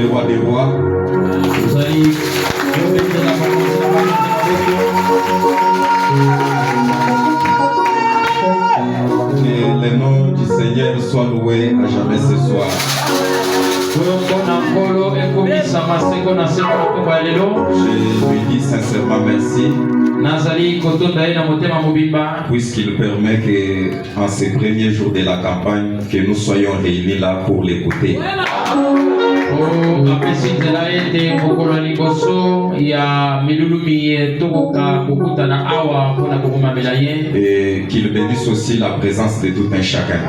le roi des rois. Que le nom du Seigneur soit loué à jamais ce soir. Je lui dis sincèrement merci, puisqu'il permet que, en ces premiers jours de la campagne, que nous soyons réunis là pour l'écouter. Et qu'il bénisse aussi la présence de tout un chacun.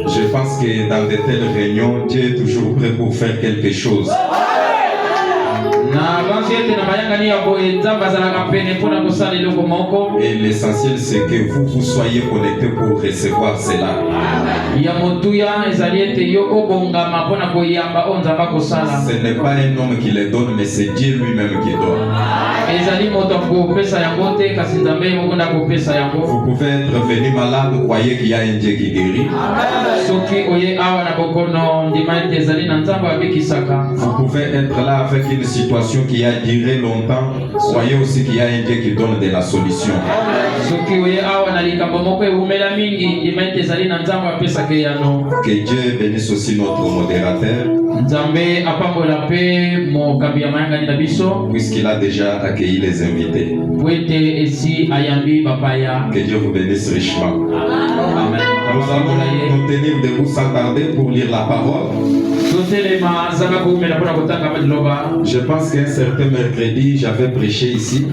Je pense que dans de telles réunions, Dieu est toujours prêt pour faire quelque chose. Et l'essentiel, c'est que vous soyez connectés pour recevoir cela. Ce n'est pas un homme qui les donne, mais c'est Dieu lui-même qui donne. Vous pouvez être venu malade, croyez qu'il y a un Dieu qui guérit. Vous pouvez être là avec une situation qui a duré longtemps, croyez aussi qu'il y a un Dieu qui donne de la solution. Que Dieu bénisse aussi notre modérateur, puisqu'il a déjà accueilli les invités. Que Dieu vous bénisse richement. Nous allons nous tenir debout sans tarder pour lire la parole. Je pense qu'un certain mercredi, j'avais prêché ici.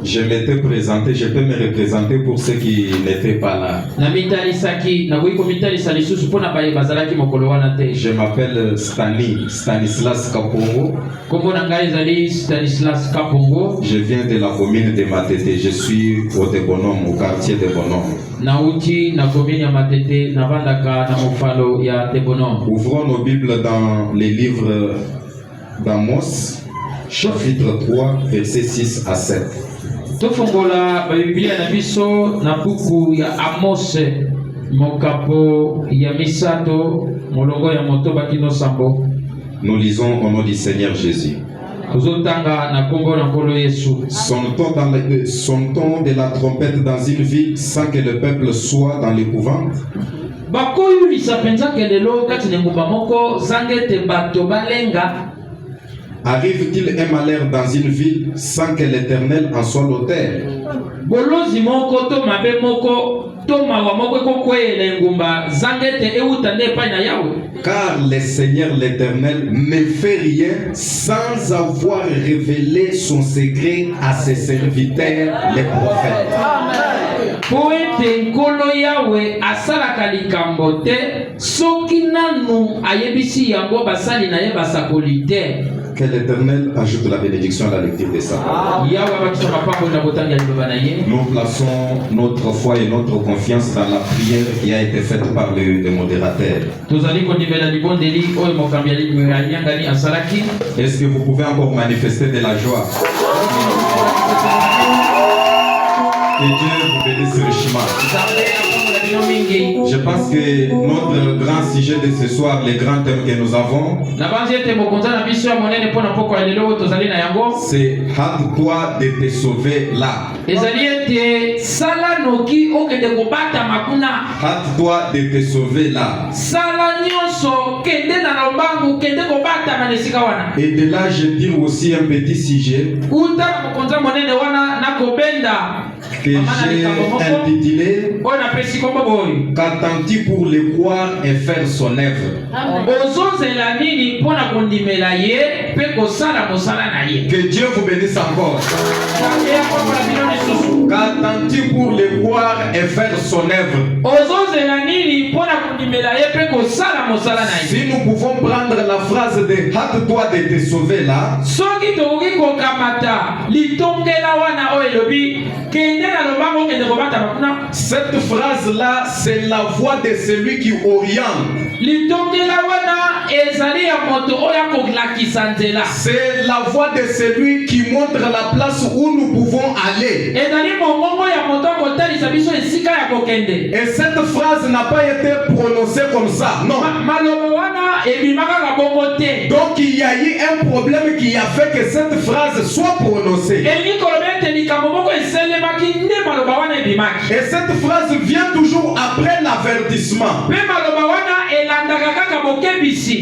Je m'étais présenté, je peux me représenter pour ceux qui n'étaient pas là. Je m'appelle Stanislas Kapongo. Je viens de la commune de Matete. Je suis au Débonhomme, au quartier de Bonhomme. Ouvrons nos Bibles dans les livres d'Amos, chapitre 3, versets 6 à 7. Nous lisons au nom du Seigneur Jésus. Sonne-t-on de la trompette dans une ville sans que le peuple soit dans l'épouvante? Arrive-t-il un malheur dans une ville sans que l'Éternel en soit l'auteur? Car le Seigneur l'Éternel ne fait rien sans avoir révélé son secret à ses serviteurs les prophètes. Que l'Éternel ajoute la bénédiction à la lecture de sa parole. Nous plaçons notre foi et notre confiance dans la prière qui a été faite par le modérateur. Est-ce que vous pouvez encore manifester de la joie? Que Dieu vous bénisse richement. Je pense que notre grand sujet de ce soir, les grands thèmes que nous avons, c'est hâte-toi de te sauver là. Hâte-toi de te sauver là. Et de là, je dis aussi un petit sujet que j'ai intitulé Qu'attends-tu pour le croire et faire son œuvre? Que Dieu vous bénisse encore. Qu'attends-tu pour le croire et faire son œuvre? Si nous pouvons prendre la phrase de hâte-toi de te sauver là, cette phrase là, c'est la voix de celui qui oriente. C'est la voix de celui qui montre la place où nous pouvons aller. Et cette phrase n'a pas été prononcée comme ça, non. Donc il y a eu un problème qui a fait que cette phrase soit prononcée. Et cette phrase vient toujours après l'avertissement.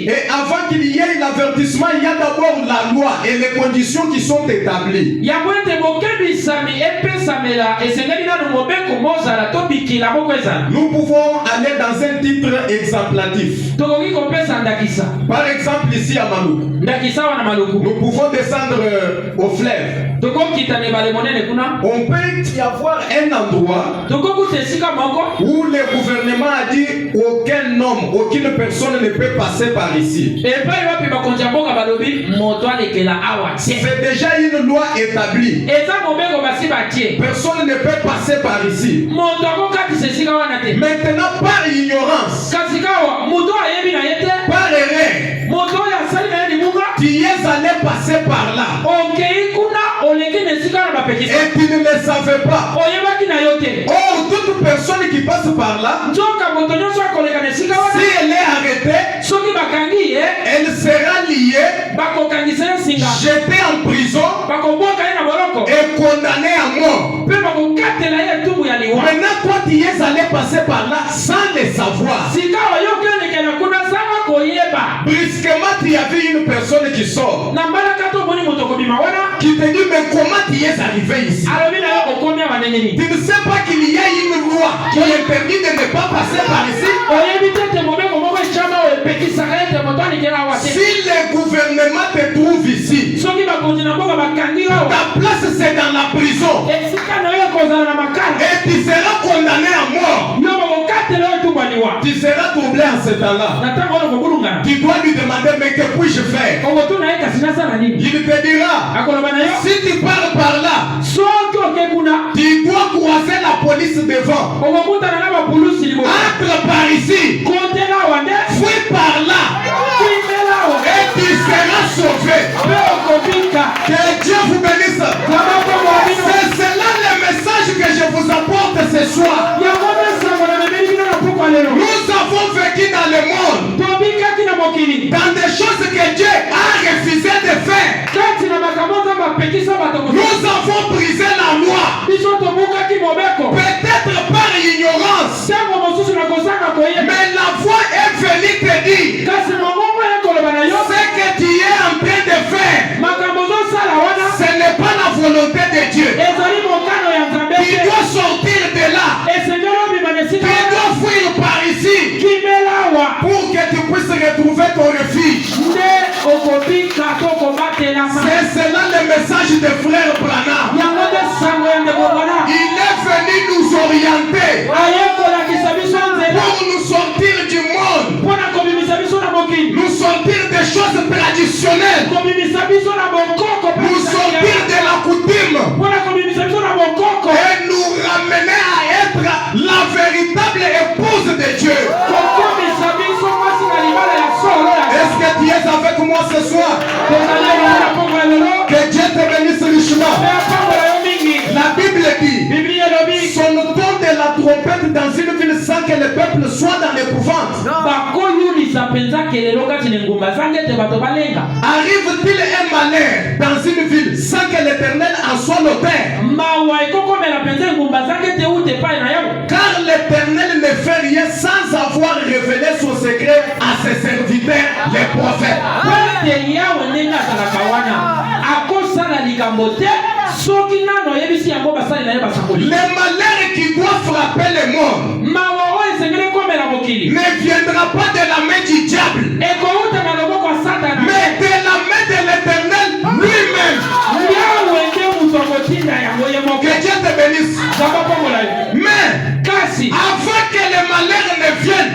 Et avant qu'il y ait l'avertissement, il y a d'abord la loi et les conditions qui sont établies. Nous pouvons aller dans un titre exemplatif. Par exemple, ici à Maluku, nous pouvons descendre au fleuve. On peut y avoir un endroit où le gouvernement a dit aucun homme, aucune personne ne peut passer par ici. C'est déjà une loi établie. Personne ne peut passer par ici. Maintenant, par ignorance, par erreur, tu es allé passer par là. Et tu ne le savais pas. Oh, toute personne qui passe par là, si elle est arrêtée, elle sera liée, jetée en prison et condamnée à mort. Maintenant, toi, tu es allé passer par là sans le savoir. Brusquement, tu as vu une personne qui sort, qui te dit, mais comment tu es arrivé ici? Tu ne sais pas qu'il y a une loi qui interdit de ne pas passer par ici. Si le gouvernement te trouve ici, ta place c'est dans la prison et tu seras condamné à mort. Tu seras troublé en ce temps-là. Tu dois lui demander, mais que puis-je faire? Il te dira, si tu parles par là, tu dois croiser la police devant. Entre par ici, fuis par là, et tu seras sauvé. Que Dieu vous bénisse. C'est cela le message que je vous apporte ce soir. Nous avons vécu dans le monde, dans des choses que Dieu a refusé de faire. Nous avons brisé la loi, peut-être par ignorance, mais la voix est venue te dire ce que tu es en train de faire, ce n'est pas la volonté de Dieu. Tu dois sortir de là, tu dois fuir par ici pour que tu puisses retrouver ton refuge. C'est cela le message de frère Branham. Il est venu nous orienter pour nous sortir du monde, nous sortir des choses traditionnelles, nous sortir de la coutume et nous ramener à être la véritable épouse de Dieu. Est-ce que tu es avec moi ce soir? Que Dieu te bénisse richement. La Bible dit, sonne-t-on de la trompette dans une ville sans que le peuple soit dans l'épouvante? Arrive-t-il un malheur dans une ville sans que l'Éternel en soit l'auteur? Car l'Éternel ne fait rien sans avoir révélé son secret à ses serviteurs, les prophètes. Le malheur qui doit frapper le monde ne viendra pas de la main du diable, mais de la main de l'Éternel lui-même. Que Dieu te bénisse. Mais avant que le malheur ne vienne,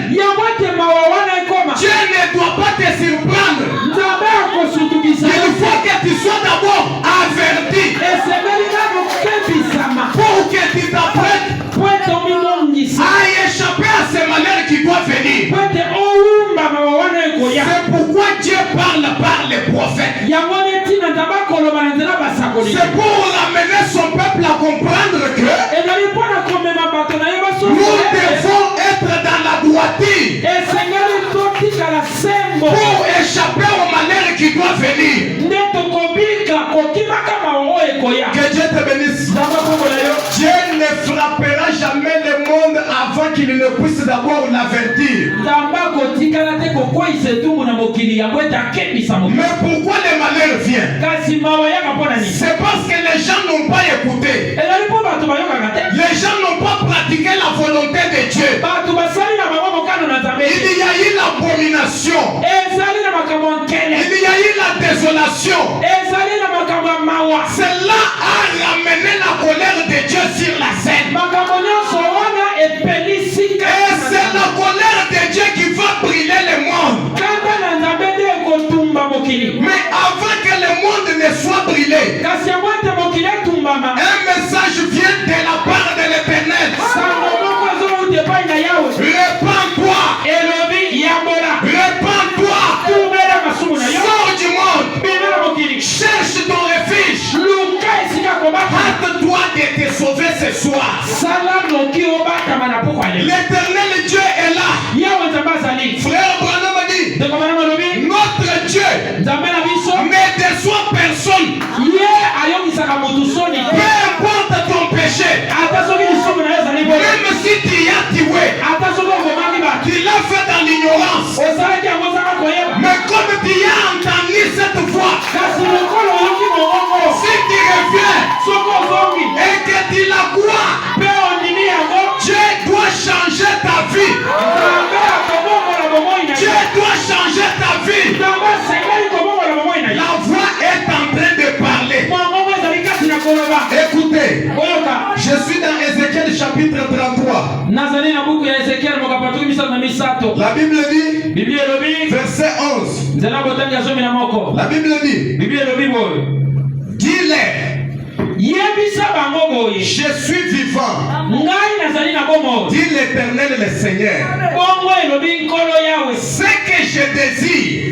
venir. C'est pourquoi Dieu parle par les prophètes. C'est pour amener son peuple à comprendre que nous devons être dans la droiture pour échapper au malheur qui doit venir. Que Dieu te bénisse. Dieu ne frappera jamais le monde avant qu'il ne puisse d'abord l'avertir. Mais pourquoi le malheur vient? C'est parce que les gens n'ont pas écouté. Les gens n'ont pas pratiqué la volonté de Dieu. Il y a eu l'abomination. Il y a eu la désolation. Cela a ramené la colère de Dieu sur la scène. Et c'est la colère de Dieu qui va brûler le monde. Mais avant que le monde ne soit brûlé, un message vient de la part de l'Éternel. Répands-toi. Répands-toi. Sors du monde. Cherche ton refuge. Hâte-toi de te sauver ce soir. L'Éternel Dieu est là. Frère Branham a dit, notre Dieu ne déçoit personne. Peu importe ton péché, même si tu as tué, tu l'as fait dans l'ignorance. Mais comme tu as entendu cette voix, si tu reviens et que tu la crois, Dieu doit changer ta vie. Dieu doit changer ta vie. La voix est en train de parler. Écoutez, je suis dans Ézéchiel chapitre 33. La Bible dit, verset 11. La Bible dit, dis-les, je suis vivant, dit l'Éternel le Seigneur. Ce que je désire,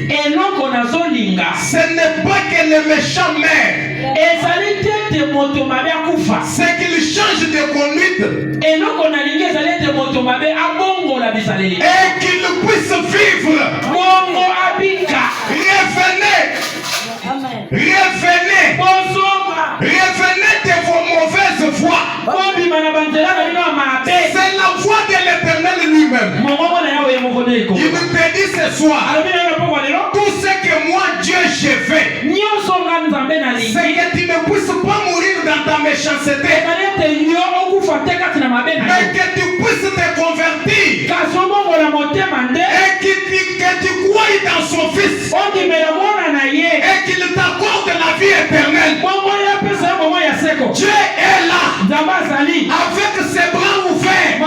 ce n'est pas que le méchant meure, c'est qu'il change de conduite et qu'il puisse vivre. Revenez, revenez de vos mauvaises voies. C'est la voix de l'Éternel lui-même. Il nous dit ce soir, tout ce que moi Dieu j'ai fait, c'est que tu ne puisses pas mourir dans ta méchanceté, mais que tu puisses te convertir et que tu crois dans son Fils et qu'il t'accorde la vie éternelle. Dieu est là avec ses bras ouverts,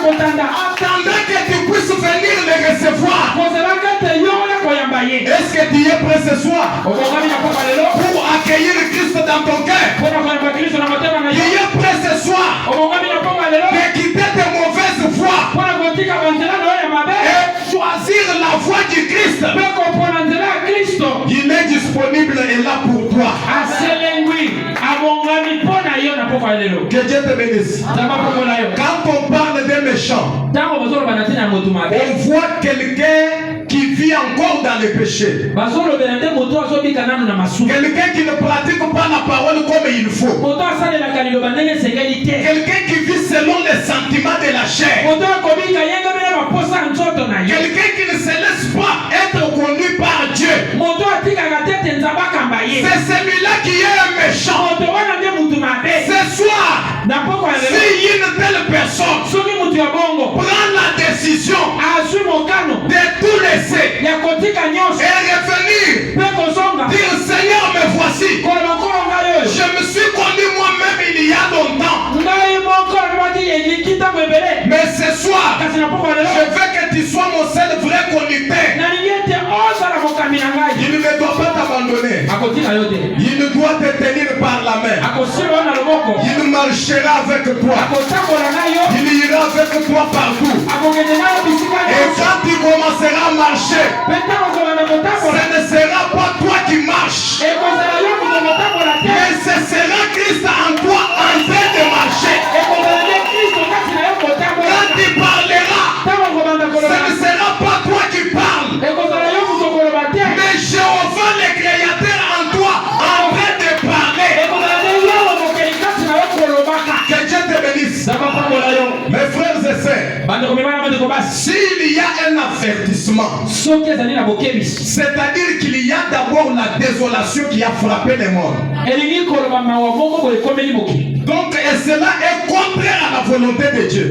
attendant que tu puisses venir le recevoir. Est-ce que tu es prêt ce soir pour accueillir Christ dans ton cœur? Tu es prêt ce soir de quitter tes mauvaises voies et choisir la voie du Christ? Il est disponible et là pour toi. Que Dieu te bénisse. Quand on parle des méchants, on voit quelqu'un qui vit encore dans le péché. Quelqu'un qui ne pratique pas la parole comme il faut. Quelqu'un qui vit selon les sentiments de la chair. Quelqu'un qui ne se laisse pas être conduit par Dieu. C'est celui-là qui est un méchant. Ce soir, si une telle personne prend la décision de tout laisser et revenir, dire Seigneur, me voici. Je me suis connu moi-même il y a longtemps. Mais ce soir, je veux que tu sois mon seul vrai conducteur. Il ne doit pas t'abandonner. Il ne doit te tenir par la main. Il marchera avec toi. Il ira avec toi partout. Et marcher, ce ne sera pas toi qui marches, mais ce sera Christ en toi en train de marcher. Quand tu parleras, ce ne sera pas toi qui parles, mais Jéhovah le Créateur en toi en train de parler. Que Dieu te bénisse. Mes frères et sœurs, s'il y a un avertissement, c'est-à-dire qu'il y a d'abord la désolation qui a frappé le monde. Donc, et cela est contraire à la volonté de Dieu.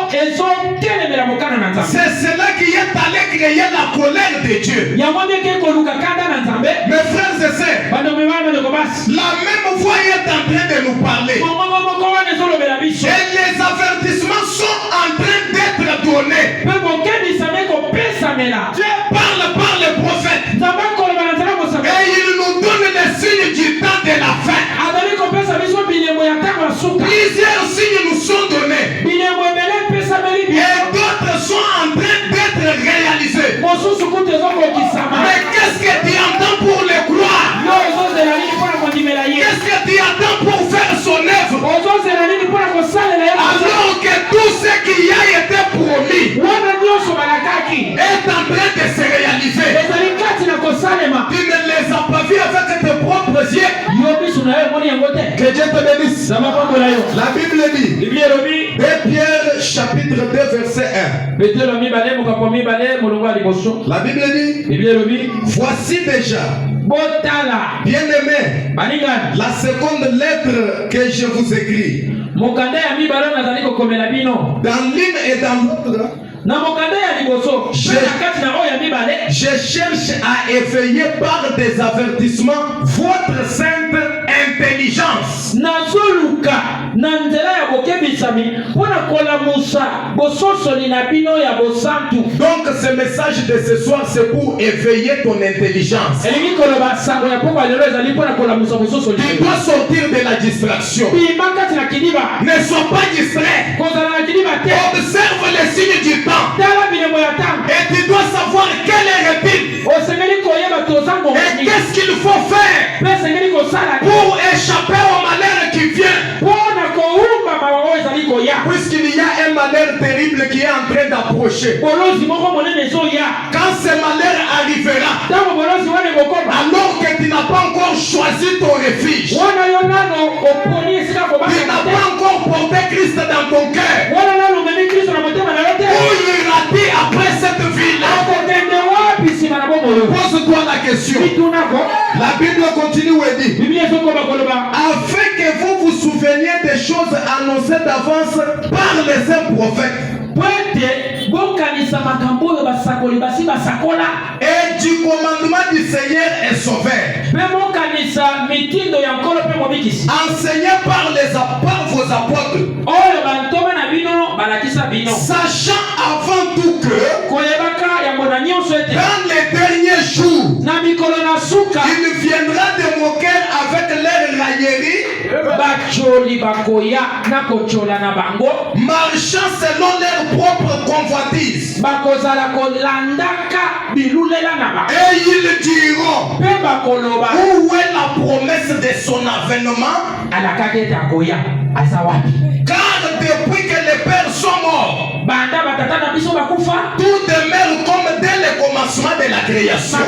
C'est cela qui est allé créer la colère de Dieu. Mes frères et sœurs, la même voix est en train de nous parler. Et les avertissements sont en train d'être donnés. Dieu parle par les prophètes. Et il nous donne les signes du temps de la fin. Plusieurs signes nous sont donnés. Et d'autres sont en train d'être réalisés. Mais qu'est-ce que tu entends pour les croire? Qu'est-ce que tu attends pour faire son œuvre? Alors que tout ce qui a été promis est en train de se réaliser. Tu ne les as pas vus avec tes propres yeux. Que Dieu te bénisse. La Bible dit, 2 Pierre chapitre 2 verset 1. La Bible dit, voici déjà, bien-aimés, la seconde lettre que je vous écris. Dans l'une et dans l'autre, je cherche à éveiller par des avertissements votre sainte intelligence. Donc ce message de ce soir, c'est pour éveiller ton intelligence. Tu dois sortir de la distraction. Ne sois pas distrait. Observe les signes du temps. Et tu dois savoir quel est le but. Et qu'est-ce qu'il faut faire pour échapper au malheur qui vient. Puisqu'il y a un malheur terrible qui est en train d'approcher. Quand ce malheur arrivera, alors que tu n'as pas encore choisi ton refuge, tu n'as pas encore porté Christ dans ton cœur, où iras-tu après cette ville? Pose-toi la question. La Bible continue et dit, afin que vous vous souveniez des choses annoncées d'avance par les saints prophètes et du commandement du Seigneur et Sauveur, enseigné par vos apôtres, sachant avant tout que dans les derniers jours, il viendra de moquer avec leur raillerie, marchant selon leur propre convoitise. Et ils diront, où est la promesse de son avènement? Car depuis que les pères sont morts, tout demeure comme dès le commencement de la création.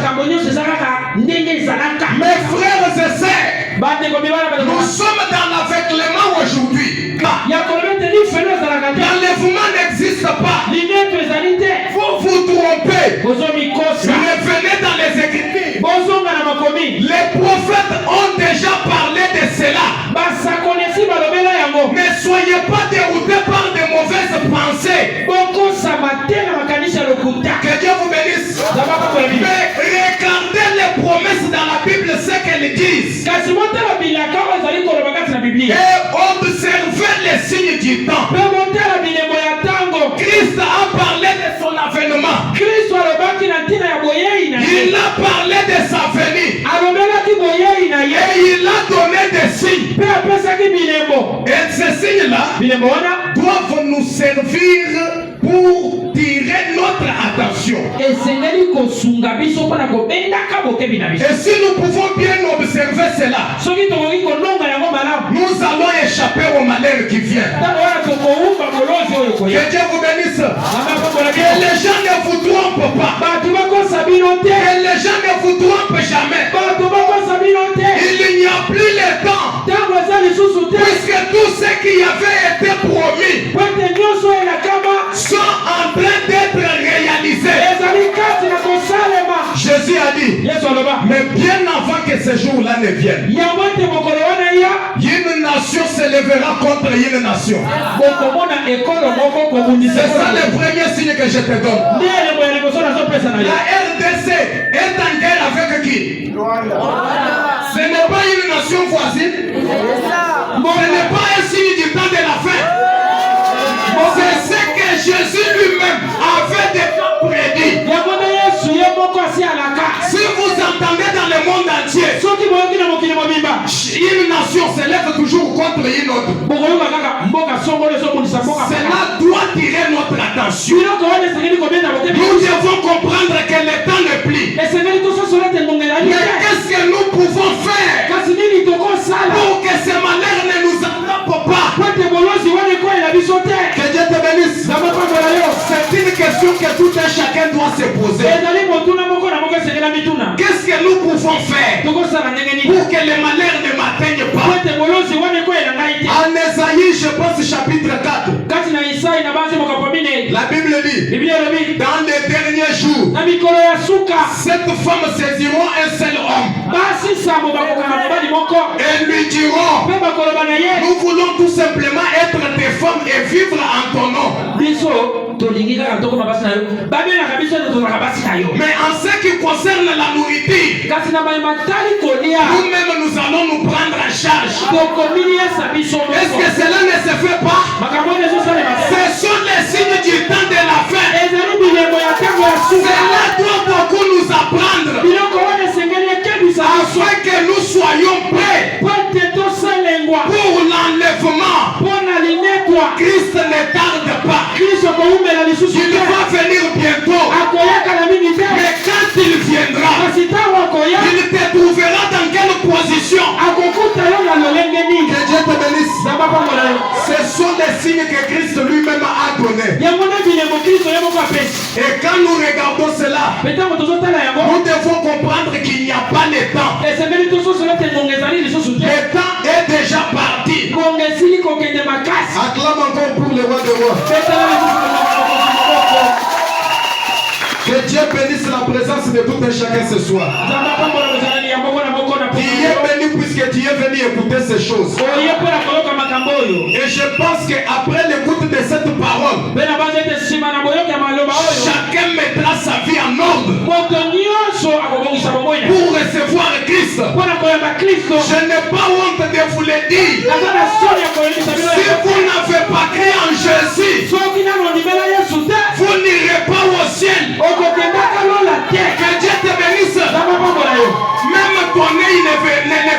Mes frères et sœurs, nous sommes dans l'aveuglement aujourd'hui. L'enlèvement n'existe pas. Vous vous trompez. Revenez dans les Écritures. Les prophètes ont déjà parlé de cela. Ne soyez pas déroutés par de mauvaises pensées. Que Dieu vous bénisse. Mais regardez les promesses dans la Bible, ce qu'elles disent. Et observez les signes du temps. Christ a parlé de son avènement. Il a parlé de sa venue. Et il a donné des signes. Et ces signes-là doivent nous servir pour tirer notre attention. Et si nous pouvons bien observer cela, nous allons échapper au malheur qui vient. Que Dieu vous bénisse. Que les gens ne vous trompent pas. Que les gens ne vous trompent jamais. Il n'y a plus le temps. Puisque tout ce qui avait été promis sont en train d'être réalisés. Jésus a dit, mais bien avant que ce jour-là ne vienne, une nation se lèvera contre une nation. C'est ça le premier signe que je te donne. La RDC est en guerre avec qui? Ce n'est pas une nation voisine. Ce n'est pas un signe du temps de la fin. C'est ce que Jésus lui-même avait déjà prédit. Si vous entendez dans le monde entier, une nation se lève toujours contre une autre. Cela doit tirer notre attention. Nous devons comprendre que le temps ne plie. Mais qu'est-ce que nous pouvons faire pour que ce malheur ne nous attrape pas? Que Dieu te bénisse. C'est une question que tout un chacun doit se poser. Qu'est-ce que nous pouvons faire pour que le malheur ne m'atteigne pas? En Ésaïe, je pense chapitre 4. La Bible dit, dans les derniers jours, cette femme saisiront un seul homme et lui diront, nous voulons tout simplement être des femmes et vivre en ton nom. Mais en ce qui concerne la nourriture, nous-mêmes nous allons nous prendre en charge. Est-ce que cela ne se fait pas? Ce sont les signes du temps de la fin. Cela doit beaucoup nous apprendre afin que nous soyons prêts pour l'enlèvement. Christ ne tarde pas. Il va venir bientôt. Mais quand il viendra, il te trouvera dans quelle position? Que Dieu te bénisse. Ce sont les signes que Christ lui-même a donnés. Et quand nous regardons cela, nous devons comprendre qu'il n'y a pas le temps. Le temps est déjà parti. Acclame encore pour le roi de rois. Que Dieu bénisse la présence de tout un chacun ce soir. Tu es béni puisque tu es venu écouter ces choses. Et je pense qu'après l'écoute de cette parole, chacun mettra sa vie en ordre pour recevoir Christ. Je n'ai pas honte de vous le dire. Si vous n'avez pas cru en Jésus, vous n'irez pas au ciel. Que Dieu te bénisse. Même ton nez ne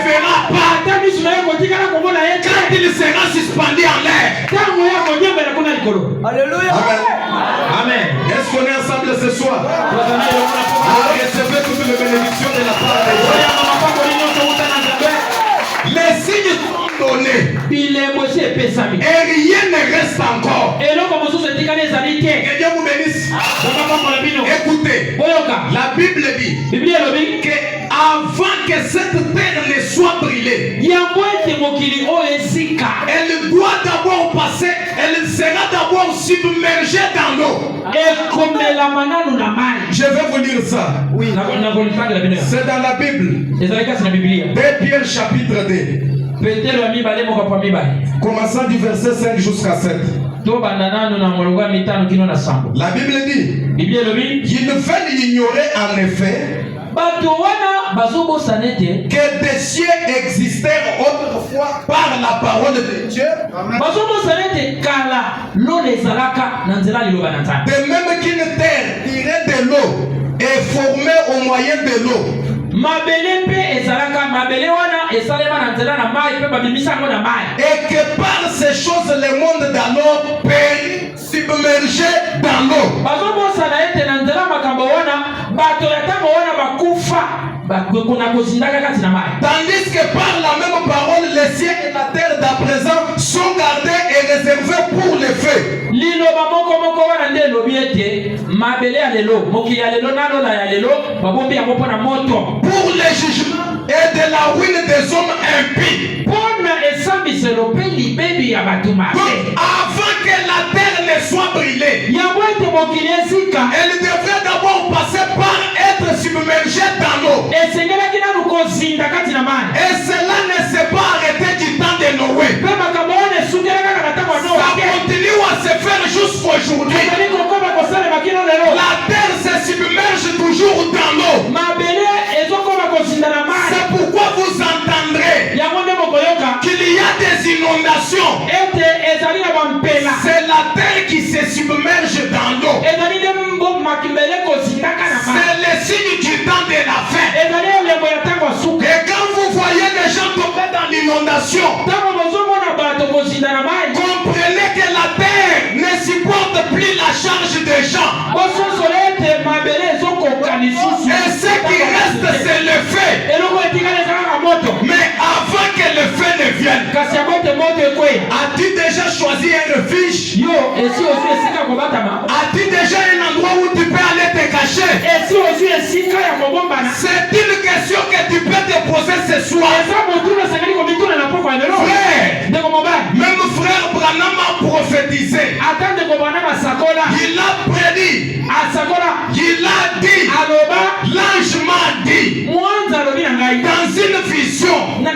verra pas quand il sera suspendu en l'air. Alléluia. Amen. Est-ce qu'on est ensemble ce soir? Recevez toutes les bénédictions de la part de Dieu. Les signes sont donnés et rien ne reste encore. Que Dieu vous bénisse. Écoutez, la Bible dit que avant que cette terre ne soit brûlée, elle doit d'abord passer, elle sera d'abord submergée dans l'eau. Je vais vous lire ça. Oui. C'est dans la Bible. 2 Pierre chapitre 2. Commençant du verset 5 jusqu'à 7. La Bible dit, ils veulent ignorer en effet que des cieux existèrent autrefois par la parole de Dieu, de même qu'une terre tirée de l'eau est formée au moyen de l'eau. Et que par ces choses le monde d'alors périt, submergé submergés dans l'eau. Tandis que par la même parole, les cieux et la terre d'à présent sont gardés et réservés pour les feux. Pour les jugements et de la ruine des hommes impies. Avant que la terre ne soit brûlée, elle devrait d'abord passer par être submergée dans l'eau. Et cela ne s'est pas arrêté du temps de Noé. Ça continue à se faire jusqu'aujourd'hui. La terre se submerge toujours dans l'eau. C'est pourquoi vous entendrez qu'il y a des inondations. C'est la terre qui se submerge dans l'eau. C'est le signe du temps de la fin. Et quand vous voyez les gens tomber dans l'inondation, comprenez que la terre ne supporte plus la charge des gens. Et ce qui reste, c'est le feu. Mais avant que le feu ne vienne, as-tu déjà choisi un refuge? As-tu déjà un endroit où tu peux aller te cacher? C'est une question que tu peux te poser ce soir. Frère, même frère Branham a prophétisé. Il a prédit. Il a dit. L'ange m'a dit dans une vision que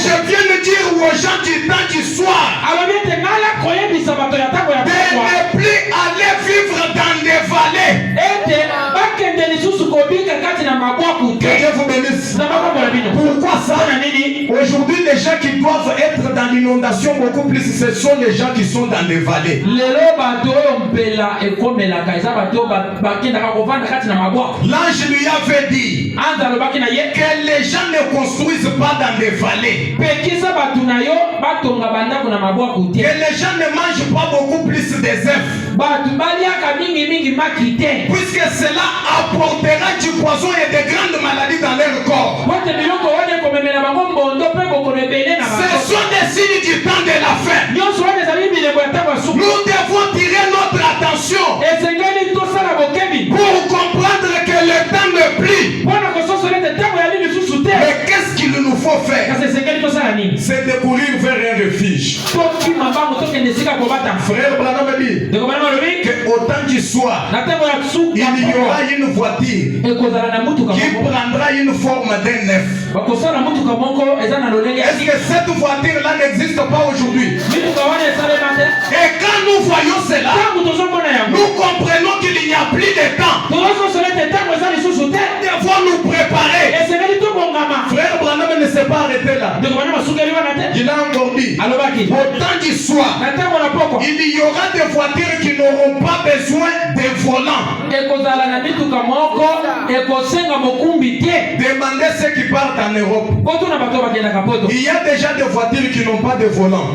je viens de dire aux gens du temps du soir de ne plus aller vivre dans des vallées. Que Dieu vous bénisse. Pourquoi ça? Aujourd'hui, les gens qui doivent être dans l'inondation beaucoup plus, ce sont les gens qui sont dans les vallées. L'ange lui avait dit que les gens ne construisent pas dans des vallées. Que les gens ne mangent pas beaucoup plus des œufs. Puisque cela apportera du poison et de grandes maladies dans leur corps. Ce sont des signes du temps de la fin. Nous devons tirer notre attention pour comprendre que le temps ne plie. Mais qu'est-ce qu'il nous faut faire? C'est de courir vers un refuge. Frère Branham dit qu'au temps du soir, il y aura une voiture qui prendra une forme d'un œuf. Est-ce que cette voiture-là n'existe pas aujourd'hui? Et quand nous voyons cela, nous comprenons qu'il n'y a plus de temps. Nous devons nous préparer. Frère Branham ne s'est pas arrêté là. Il a encore dit au temps du soir, il y aura des voitures qui n'auront pas besoin de volants. Demandez ceux qui partent en Europe. Il y a déjà des voitures qui n'ont pas de volant.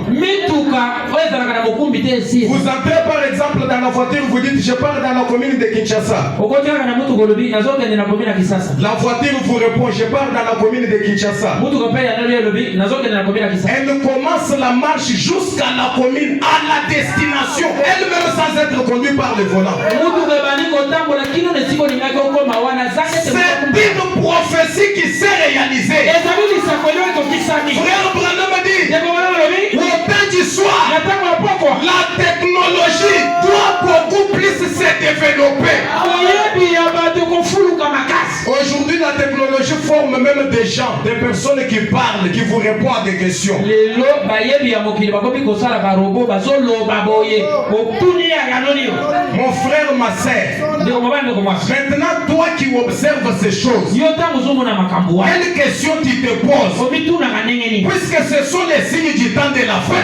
Vous entrez par exemple dans la voiture, vous dites je pars dans la commune de Kinshasa. La voiture vous répond je pars dans la commune de Kinshasa. Elle commence la marche jusqu'à la commune, à la destination, elle-même sans être conduite par le volant. C'est une prophétie qui s'est réalisée. Frère Branham dit au temps du soir, la technologie doit beaucoup plus se développer. Aujourd'hui, la technologie forme même des gens, des personnes qui parlent, qui vous répondent à des questions. Mon frère, ma sœur, maintenant toi qui observes ces choses, quelle question tu te poses? Puisque ce sont les signes du temps de la fin.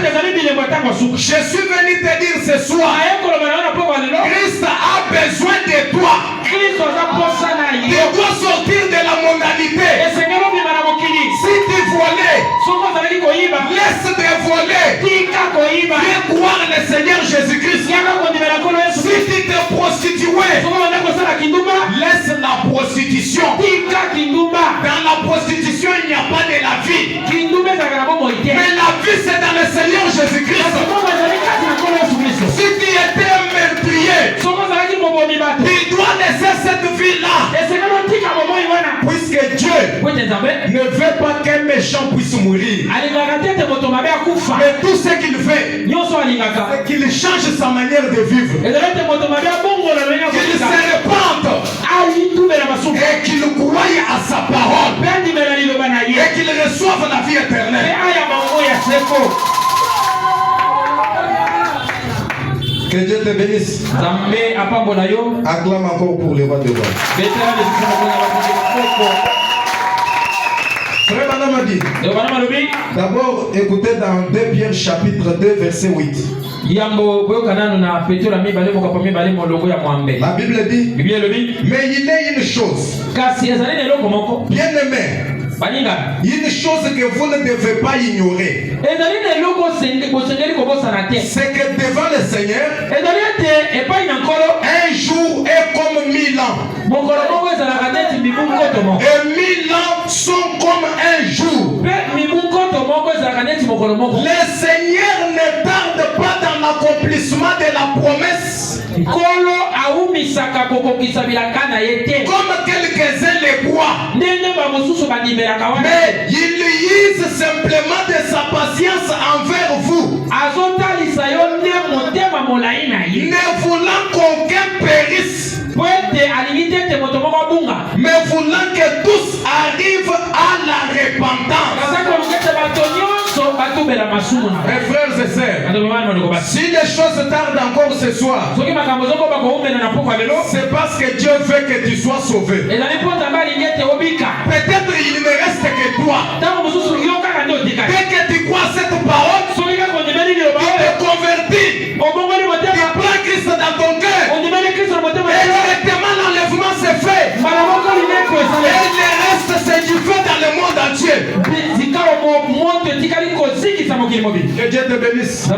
Je suis venu te dire ce soir, Christ a besoin de toi. Tu dois sortir de la mondanité. Si tu volais, laisse de voler. Viens croire le Seigneur Jésus-Christ. la prostitution, il n'y a pas de la vie. Mais la vie, c'est dans le Seigneur Jésus-Christ. Si tu étais un meurtrier, tu dois laisser cette vie-là. Puisque Dieu ne veut pas qu'un méchant puisse mourir. Mais tout ce qu'il fait, c'est qu'il change sa manière de vivre. Qu'il se répande et qu'il croie à sa parole et qu'il reçoive la vie éternelle. Que Dieu te bénisse. Acclame encore pour le roi de roi. Frère Madame a dit. D'abord, écoutez dans 2 Pierre chapitre 2 verset 8. La Bible dit, mais il est une chose, bien aimé, une chose que vous ne devez pas ignorer, c'est que devant le Seigneur, un jour est comme 1000 ans, et 1000 ans sont comme un jour. Le Seigneur ne tarde pas dans l'accomplissement de la promesse, comme quelques-uns les croient, mais il use simplement de sa patience envers vous, ne voulant qu'aucun périsse, mais voulant que tous arrivent à la repentance. Mes frères et sœurs, si les choses tardent encore ce soir, c'est parce que Dieu veut que tu sois sauvé. Peut-être il ne reste que toi. Dès que tu crois cette parole, tu te convertis, tu prends Christ dans ton cœur, et directement l'enlèvement s'est fait, et le reste c'est du feu dans le monde entier. Que Dieu te bénisse.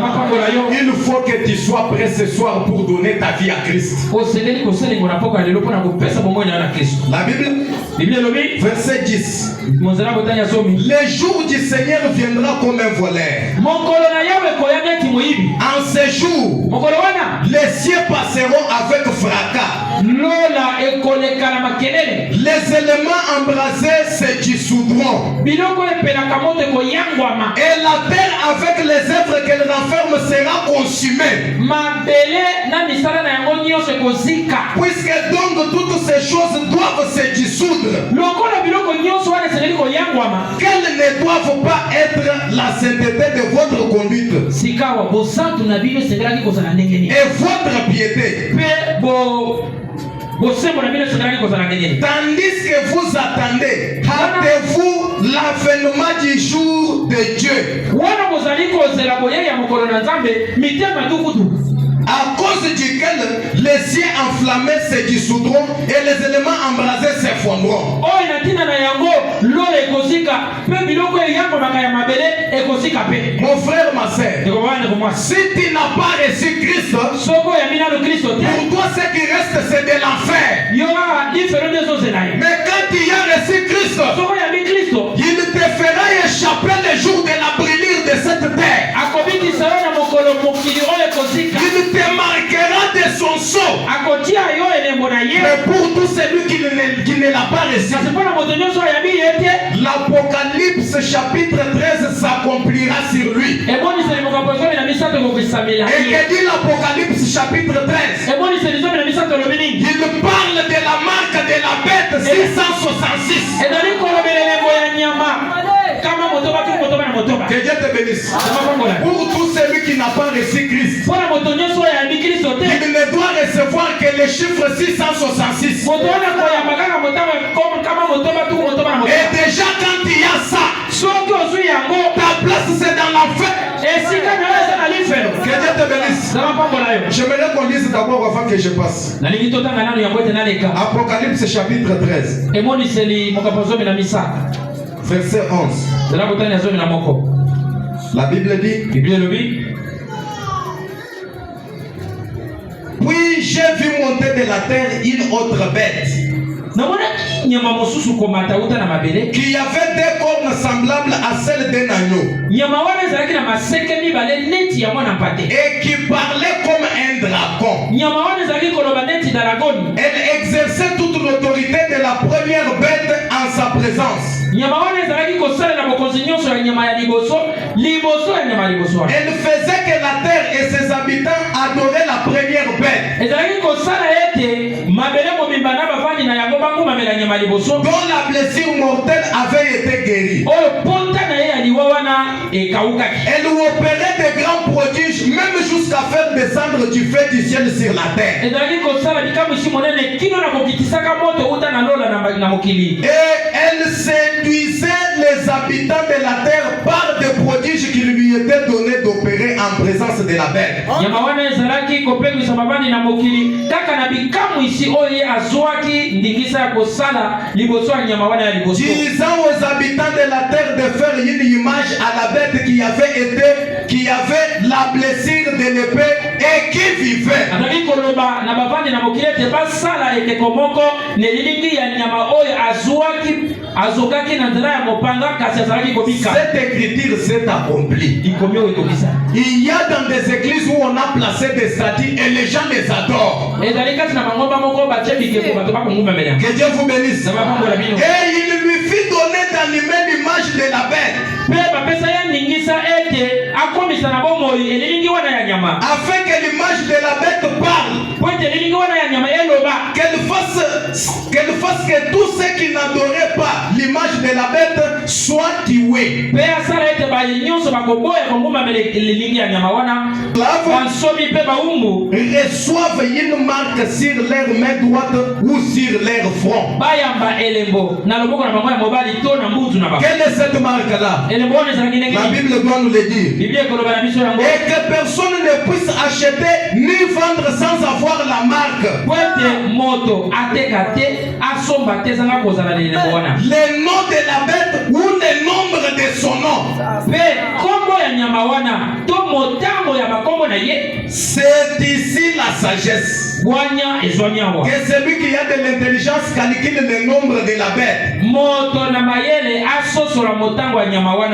Il faut que tu sois prêt ce soir pour donner ta vie à Christ. La Bible, verset 10. Le jour du Seigneur viendra comme un voleur. En ce jour, les cieux passeront avec fracas. Les éléments embrasés se dissoudront. Et la terre avec les œuvres qu'elle renferme sera consumée. Puisque donc toutes ces choses doivent se dissoudre, qu'elles ne doivent pas être la sainteté de votre conduite et votre piété. Tandis que vous attendez, hâtez-vous l'avènement du jour de Dieu, à cause duquel les cieux enflammés se dissoudront et les éléments embrasés s'effondreront. Mon frère, ma soeur, si tu n'as pas reçu Christ, pour toi ce qui reste c'est de l'enfer. Mais quand tu as reçu Christ, il te fera échapper le jour de la brûlure de cette terre. Il te marquera de son sceau. Mais pour tout celui qui ne l'a pas reçu, l'Apocalypse chapitre 13 s'accomplira sur lui. Et que dit l'Apocalypse chapitre 13? Il parle de la marque de la bête 666. Que Dieu te bénisse. Pour tout celui qui n'a pas reçu Christ, il ne doit recevoir que le chiffre 666. Et déjà quand il y a ça, ta place c'est dans l'enfer. Que Dieu te bénisse. J'aimerais qu'on lise d'abord avant que je passe. Apocalypse chapitre 13. Verset 11. La Bible dit, puis j'ai vu monter de la terre une autre bête, qui avait des cornes semblables à celles d'un agneau et qui parlait comme un dragon. Elle exerçait toute l'autorité de la première bête en sa présence. Elle faisait que la terre et ses habitants adoraient la première bête, dont la blessure mortelle avait été guérie. Elle opérait de grands prodiges, même jusqu'à faire descendre du feu du ciel sur la terre. Et elle séduisait les habitants de la terre par des prodiges qui lui étaient donnés d'opérer en présence de la bête. Disant aux habitants de la terre de faire une image à la bête qui avait la blessure de l'épée et qui vivait. Cette écriture s'est accomplie. Il y a dans des églises où on a placé des statues et les gens les adorent. Que Dieu vous bénisse. Et il lui fit donner d'animer l'image de la bête, afin que l'image de la bête parle, qu'elle fasse que tous ceux qui n'adoraient pas l'image de la bête soient tués. Reçoivent une marque sur leur main droite ou sur leur front. Quelle est cette marque-là? La Bible doit nous le dire. Et que personne ne puisse acheter ni vendre sans avoir la marque. Le nom de la bête ou le nombre de son nom. C'est ici la sagesse. Que celui qui a de l'intelligence calcule le nombre de la bête.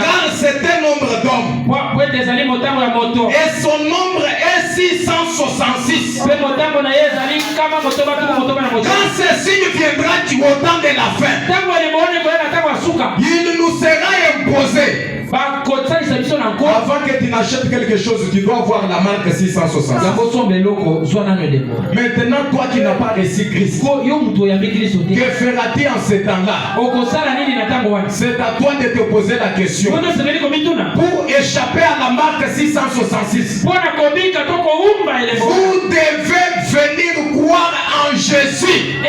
Car c'est un nombre d'hommes. Et son nombre est 666. Quand ce signe viendra du temps de la fin, il nous sera imposé. Avant que tu n'achètes quelque chose, tu dois avoir la marque 666. Maintenant, toi qui n'as pas reçu Christ, que feras-tu en ce temps-là? C'est à toi de te poser la question. Pour échapper à la marque 666, vous devez venir croire en Jésus.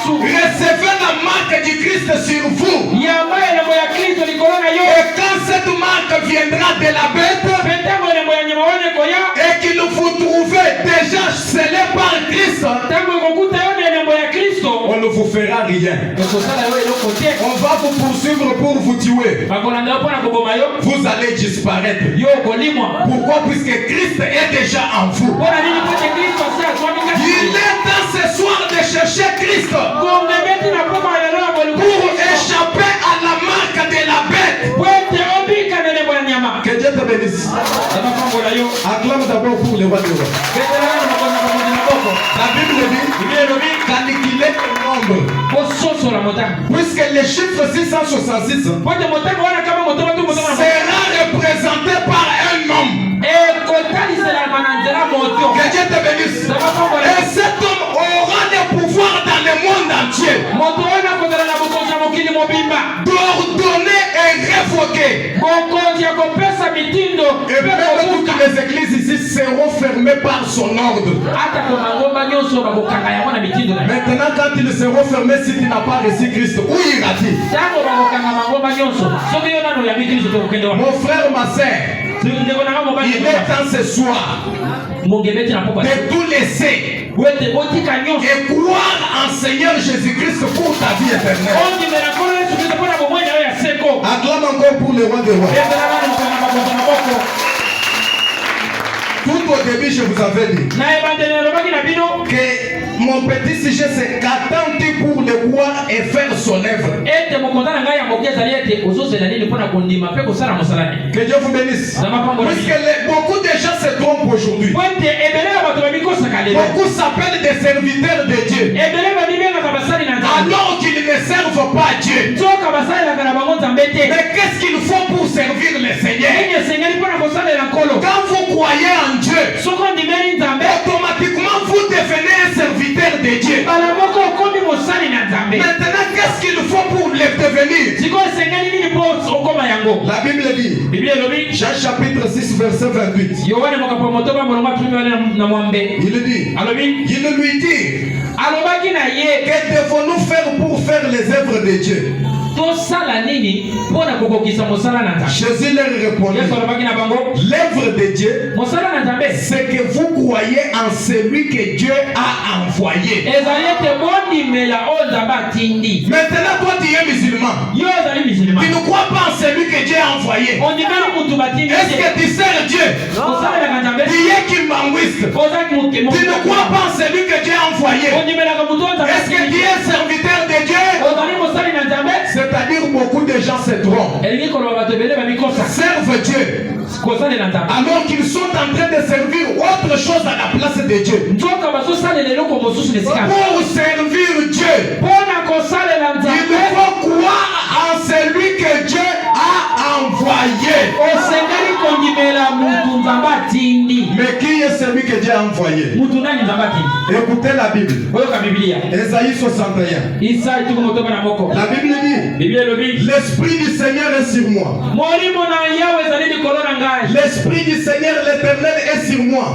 Recevez la marque du Christ sur vous. Et quand cette marque viendra de la bête et qu'il vous trouvez déjà scellé par Christ, on ne vous fera rien. On va vous poursuivre pour vous tuer. Vous allez disparaître. Pourquoi? Puisque Christ est déjà en vous. Il est temps ce soir de chercher Christ pour échapper à la marque de la bête. Que Dieu te bénisse. Acclame d'abord pour le roi des rois. La Bible dit calculer le nombre. Puisque le chiffre 666 sera représenté par un homme. Que Dieu te bénisse. Et cet homme aura le pouvoir dans le monde entier d'ordonner et révoquer. Et même toutes les églises ici seront fermées par son ordre. Maintenant, quand ils seront fermés, si tu n'as pas reçu Christ, où iras-tu? Mon frère, ma soeur, il est temps ce soir de tout laisser et croire en Seigneur Jésus-Christ pour ta vie éternelle. Acclame encore pour le roi des rois. Tout au début, je vous avais dit que mon petit sujet, c'est qu'attends-tu pour le voir et faire son œuvre. Que Dieu vous bénisse. Puisque beaucoup de gens se trompent aujourd'hui. Beaucoup s'appellent des serviteurs de Dieu. Alors qu'ils ne servent pas Dieu. Mais qu'est-ce qu'il faut pour servir le Seigneur? Quand vous croyez en Dieu, automatiquement vous devenez un serviteur de Dieu. Maintenant, qu'est-ce qu'il faut pour le devenir? La Bible dit, Jean chapitre 6 verset 28. Il lui dit, que devons-nous faire pour faire les œuvres de Dieu? Jésus leur répondit, l'œuvre de Dieu, c'est que vous croyez en celui que Dieu a envoyé. Maintenant, toi tu es musulman. Tu ne crois pas en celui que Dieu a envoyé. Est-ce que tu sers Dieu? Tu es kimbanguiste. Tu ne crois pas en celui que Dieu a envoyé. Est-ce que tu es serviteur de Dieu? C'est-à-dire beaucoup de gens se trompent. Servent Dieu alors qu'ils sont en train de servir autre chose à la place de Dieu. Pour servir Dieu, il faut croire en celui que Dieu a envoyé. Mais qui est celui que Dieu a envoyé? Écoutez la Bible. Ésaïe 61. La Bible dit, l'Esprit du Seigneur est sur moi. L'Esprit du Seigneur l'Éternel est sur moi.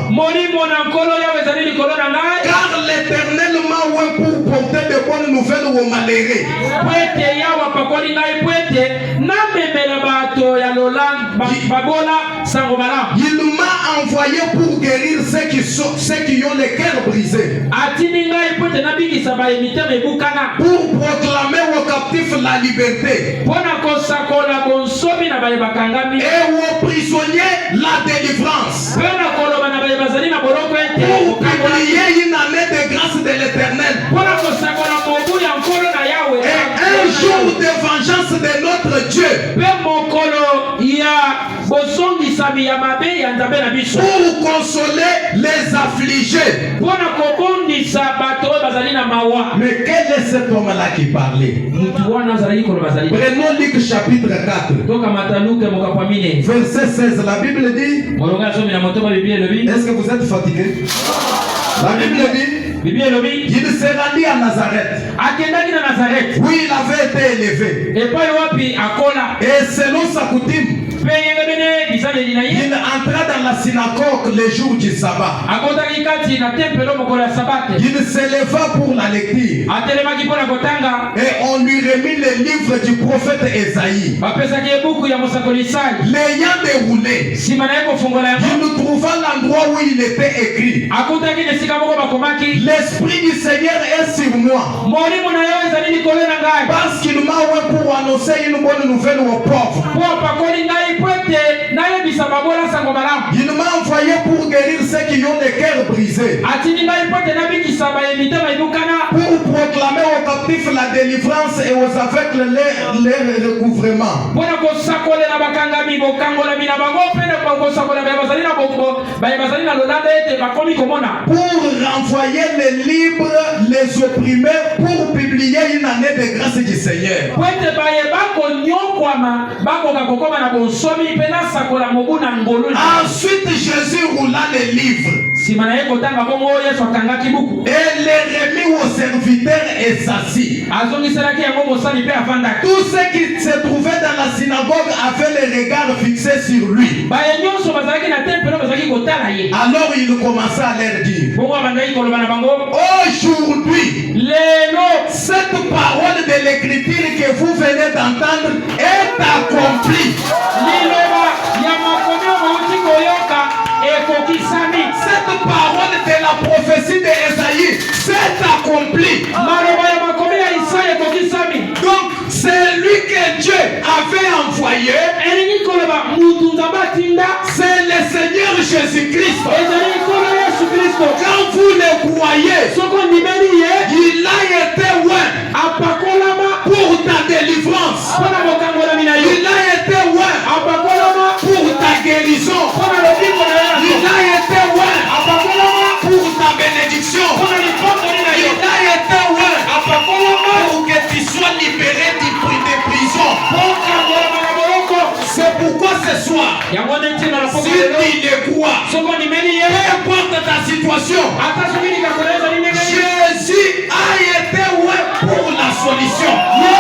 Car l'Éternel m'a oint pour porter de bonnes nouvelles aux malheureux. Il m'a envoyé pour guérir ceux qui ont les cœurs brisés. Pour proclamer aux captifs la liberté. Et aux prisonniers la délivrance. Pour publier une année de grâce de l'Éternel. Et un jour de vengeance de notre Dieu. Pour consoler les affligés. Mais quel est cet homme-là qui parlait? Prenons Luc chapitre 4. Verset 16. La Bible dit. Est-ce que vous êtes fatigué? La Bible dit. Il se rendit à Nazareth. Oui, il avait été élevé. Et selon sa coutume, il entra dans la synagogue le jour du sabbat. Il s'éleva pour la lecture. Et on lui remit le livre du prophète Esaïe. L'ayant déroulé, il trouva l'endroit où il était écrit. L'Esprit du Seigneur est sur moi. Parce qu'il m'a oint pour annoncer une bonne nouvelle aux pauvres. Il m'a envoyé pour guérir ceux qui ont les cœurs brisés. Pour proclamer aux captifs la délivrance et aux aveugles leur recouvrement. Pour renvoyer les libres, les opprimés, pour publier une année de grâce du Seigneur. Ensuite Jésus roula les livres et les remit aux serviteurs et s'assit. Tous ceux qui se trouvaient dans la synagogue avaient les regards fixés sur lui. Alors il commença à leur dire, aujourd'hui, cette parole de l'écriture que vous venez d'entendre est accomplie. Cette parole de la prophétie d'Esaïe s'est accomplie. Donc, c'est lui que Dieu avait envoyé. C'est le Seigneur Jésus-Christ. Quand vous le croyez, il a été ouais pour ta délivrance. Il a été ouais pour ta guérison. Il a été ouais pour ta bénédiction. Il a été ouais pour que tu sois libéré des prisons. C'est pourquoi ce soir, si tu le crois, peu importe ta situation, Jésus a été ouais pour la solution. Oh,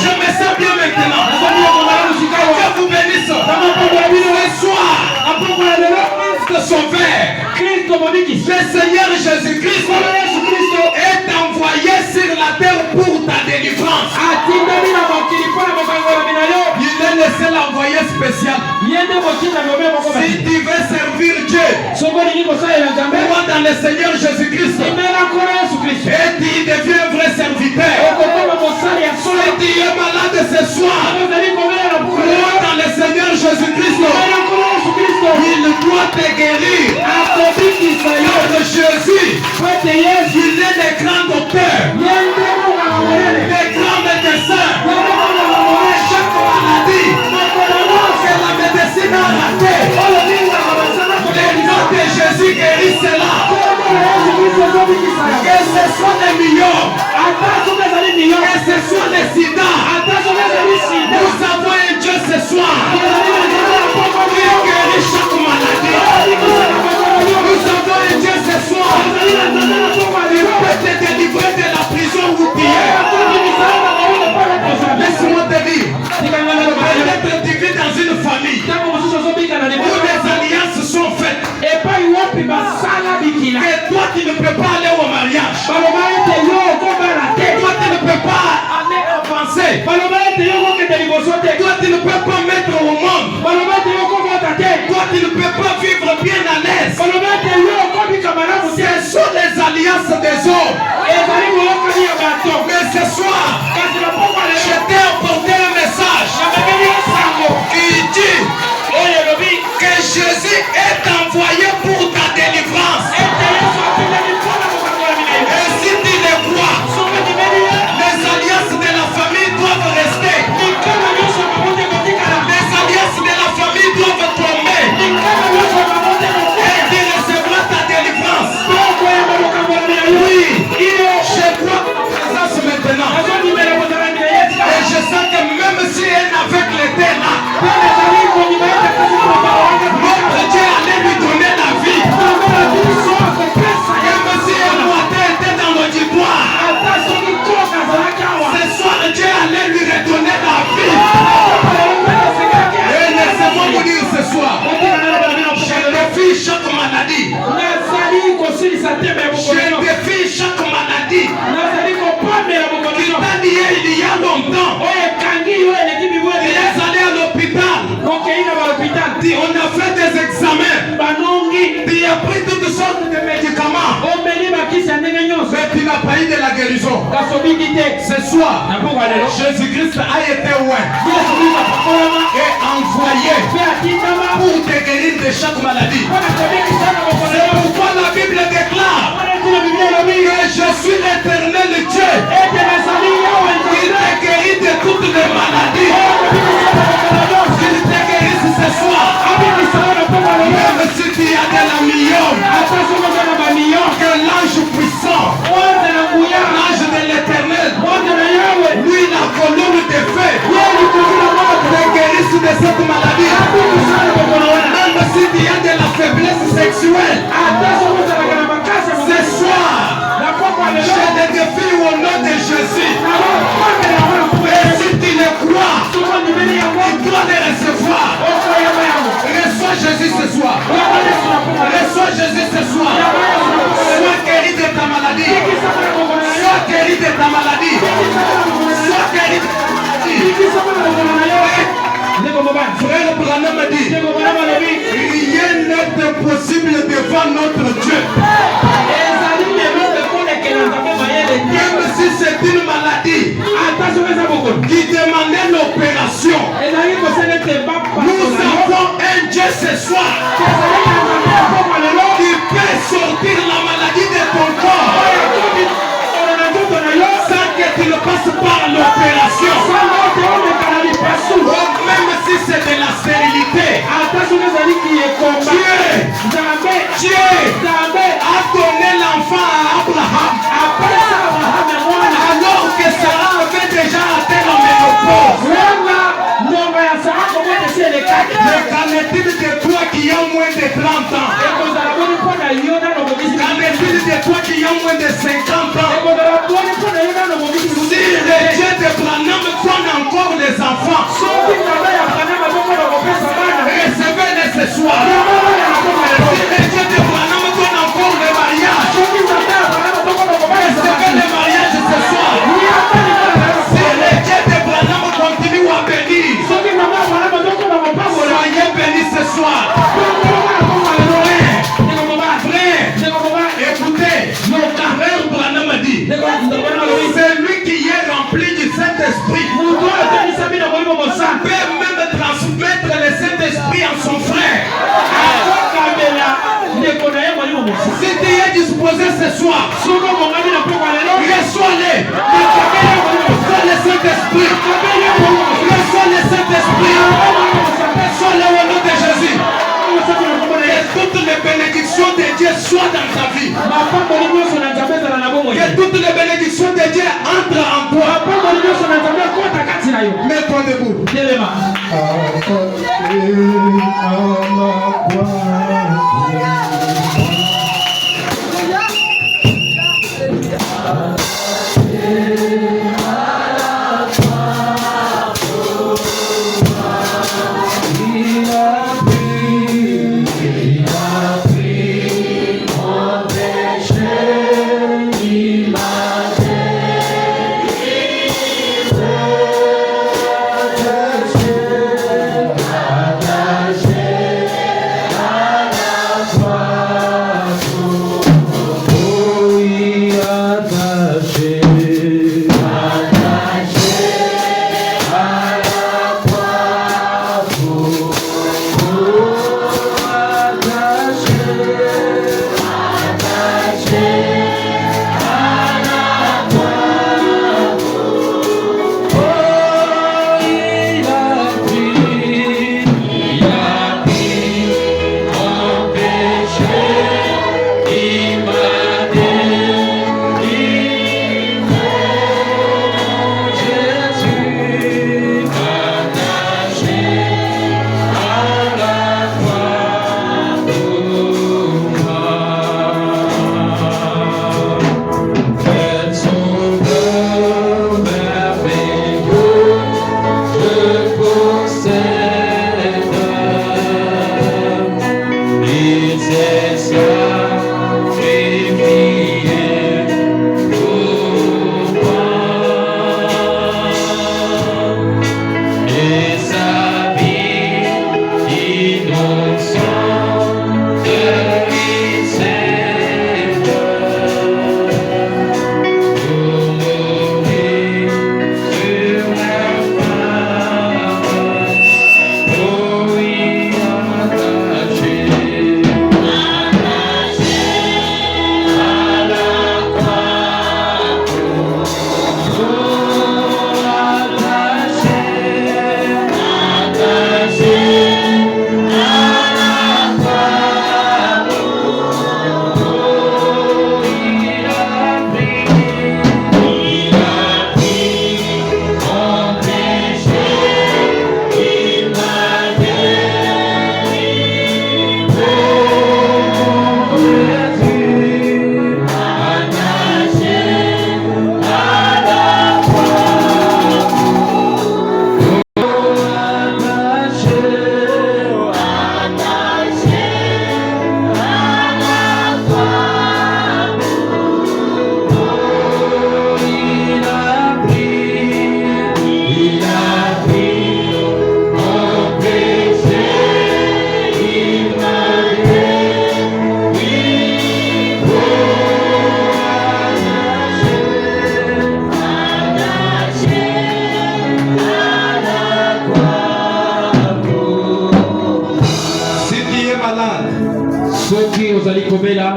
je me sens bien maintenant. Que vous bénisse. Ce soir, Christ sauveur, le Seigneur Jésus-Christ est envoyé sur la terre pour ta délivrance. Il est le seul envoyé spécial. Si tu veux servir Dieu, crois dans le Seigneur Jésus-Christ et tu deviens un vrai serviteur. Si tu es malade ce soir, crois dans le Seigneur Jésus-Christ. Il doit te guérir. Notre Jésus, il est le grand docteur, le grand médecin. Chaque maladie que la médecine a raté, le nom de Jésus guérit cela. Que ce soit les millions, que ce soit les sida, nous avons un Dieu ce soir qui guérit chaque maladie. Nous avons un Dieu ce soir qui peut te délivrer de la prison où tu es. Laisse-moi te dire, peut-être tu vis dans une famille où des alliances sont faites et toi tu ne peux pas aller au mariage. Toi tu ne peux pas aller avancer. Toi tu ne peux pas mettre au monde. Toi tu ne peux pas vivre bien à l'aise. Ce sont les alliances des hommes. Mais ce soir, je t'ai apporté un message qui dit que Jésus est envoyé pour ta délivrance. Et si tu le crois, les alliances de la famille doivent rester. Les alliances de la famille doivent tomber. Et tu recevras ta délivrance. Oui, je crois que présence maintenant. Et je sens que même si un aveugle était là, notre Dieu allait lui donner la vie. Même si un moitié était dans l'auditoire, ce soir Dieu allait lui redonner la vie. Et laissez-moi vous dire ce soir, je défie chaque maladie. Je défie chaque maladie qui t'a lié il y a longtemps. Tu es allé à l'hôpital. On a fait des examens. Tu as pris toutes sortes de médicaments. Mais tu n'as pas eu de la guérison. Ce soir, Jésus-Christ a été loin et envoyé pour te guérir de chaque maladie. C'est pourquoi la Bible déclare que je suis l'éternel Dieu qui te guérit de toutes les maladies. Qu'il te guérisse ce soir. Même si tu as de la million, que l'ange puissant, l'ange de l'éternel, lui la colonne de feu, te guérisse de cette maladie. Même si tu as de la faiblesse sexuelle, ce soir, je te défie au nom de Jésus. Et si tu le crois, tu dois le recevoir. Reçois Jésus ce soir. Reçois Jésus ce soir. Sois guéri de ta maladie. Sois guéri de ta maladie. Sois guéri de ta maladie. Frère Branham dit, rien n'est impossible devant notre Dieu. Même si c'est une maladie qui demandait l'opération, nous avons un Dieu ce soir Dieu a donné l'enfant à Abraham. Alors que Sarah avait déjà atteint la ménopause. Mais qu'en est-il de toi qui as moins de 30 ans? Qu'en est-il de toi qui as moins de 50 ans? Si le Dieu de Branham donne encore les enfants, recevez-les ce soir. Si le Dieu de Branham donne encore le mariage, recevez le mariage ce soir. Si le Dieu de Branham continue à bénir, soyez bénis ce soir. Frère, écoutez, mon frère Branham a dit, c'est lui qui est rempli du Saint-Esprit. Peut même transmettre le Saint-Esprit à son frère. Si tu es disposé ce soir, reçois-les. Reçois le Saint-Esprit. Reçois le Saint-Esprit. Reçois-le au nom de Jésus. Que toutes les bénédictions de Dieu soient dans ta vie. Que toutes les bénédictions de Dieu entrent en toi. Mets-toi debout.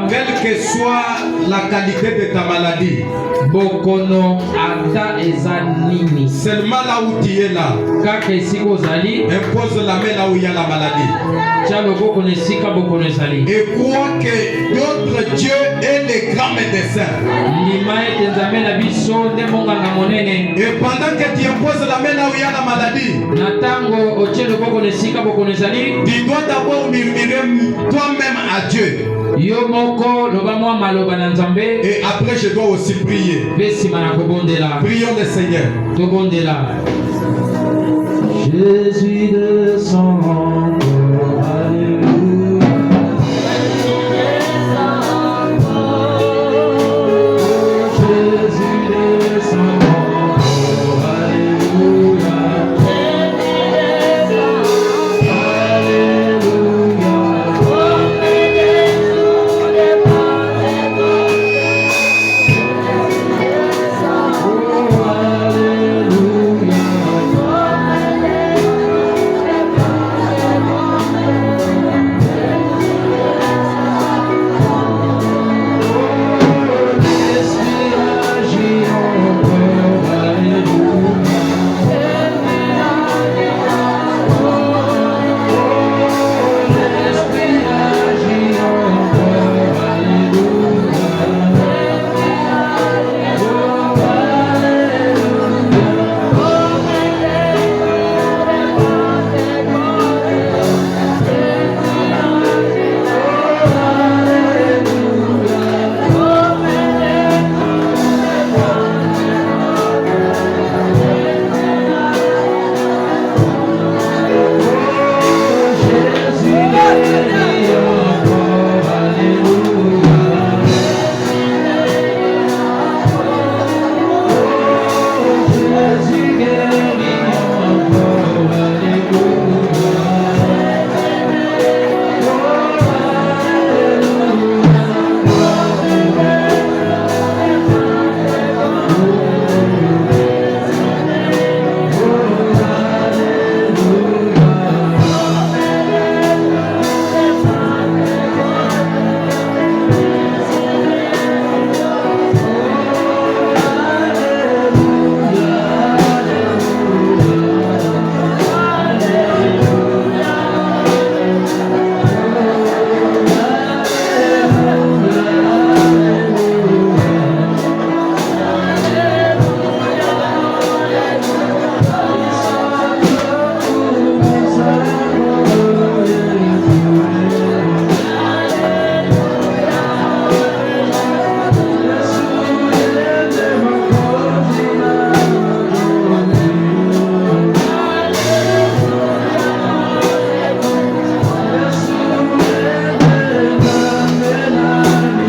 Quelle que soit la qualité de ta maladie, seulement là où tu es là, impose la main là où il y a la maladie. Et crois que d'autres dieux est les grands médecins. Et pendant que tu imposes la main là où il y a la maladie, tu dois d'abord murmurer toi-même à Dieu. Et après je dois aussi prier. Prions le Seigneur. Jésus descend.